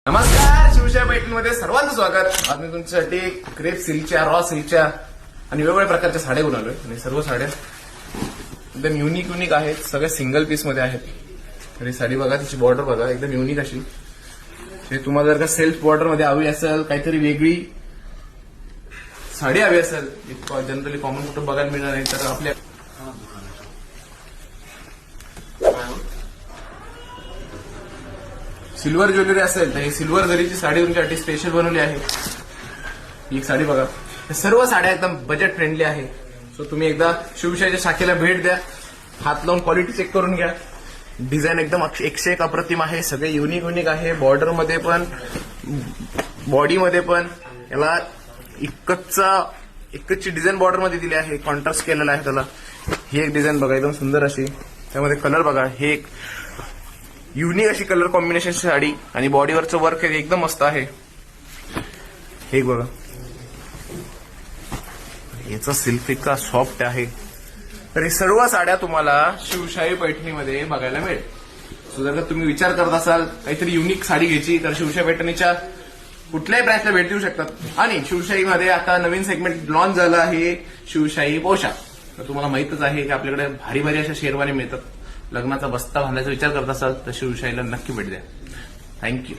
नमस्कार, शिवशाही पैठणीमध्ये सर्वांचं स्वागत. आज मी तुमच्यासाठी क्रेप सिल्कच्या, रॉ सिल्कच्या आणि वेगवेगळ्या प्रकारच्या साड्या घेऊन आलोय. आणि सर्व साड्या एकदम युनिक आहेत. सगळ्या सिंगल पीस मध्ये आहेत. तर ही साडी बघा, तिची बॉर्डर बघा, एकदम युनिक अशी. तुम्हाला जर का सेल्फ बॉर्डर मध्ये हवी असेल, काहीतरी वेगळी साडी हवी असेल, जनरली कॉमन कुठं बघायला मिळणार नाही, तर आपल्या सिल्वर ज्वेलरी असेल तर ही सिल्वर जरीची साडी तुमच्यासाठी स्पेशल बनवली आहे. ही एक साडी बघा. सर्व साड्या एकदम बजेट फ्रेंडली आहे. सो तुम्ही एकदा शिवशाहीच्या शाखेला भेट द्या, हात लावून क्वालिटी चेक करून घ्या. डिझाईन एकदम 101 अप्रतिम आहे. सगळे युनिक आहे. बॉर्डर मध्ये पण, बॉडी मध्ये पण याला एकची डिझाईन बॉर्डर मध्ये दिली आहे. कॉन्ट्रास्ट केलेला आहे त्याला. ही एक डिझाईन बघा, एकदम सुंदर अशी. त्यामध्ये कलर बघा, हे एक युनिक अशी कलर कॉम्बिनेशन साडी आणि बॉडीवरचं वर्क एकदम मस्त आहे. हे बघा, याचा सिल्क इतका सॉफ्ट आहे. तर हे सर्व साड्या तुम्हाला शिवशाही पैठणीमध्ये बघायला मिळेल. सो जर का तुम्ही विचार करत असाल काहीतरी युनिक साडी घ्यायची, तर शिवशाही पैठणीच्या कुठल्याही ब्रँचला भेट देऊ शकतात. आणि शिवशाहीमध्ये आता नवीन सेगमेंट लॉन्च झालं आहे, शिवशाही पोशाख. तर तुम्हाला माहितच आहे की आपल्याकडे भारी अशा शेरवानी मिळतात. लग्नाचा बस्ता बांधायचा विचार करत असाल तर शिवशाहीला नक्की भेट द्या. थँक्यू.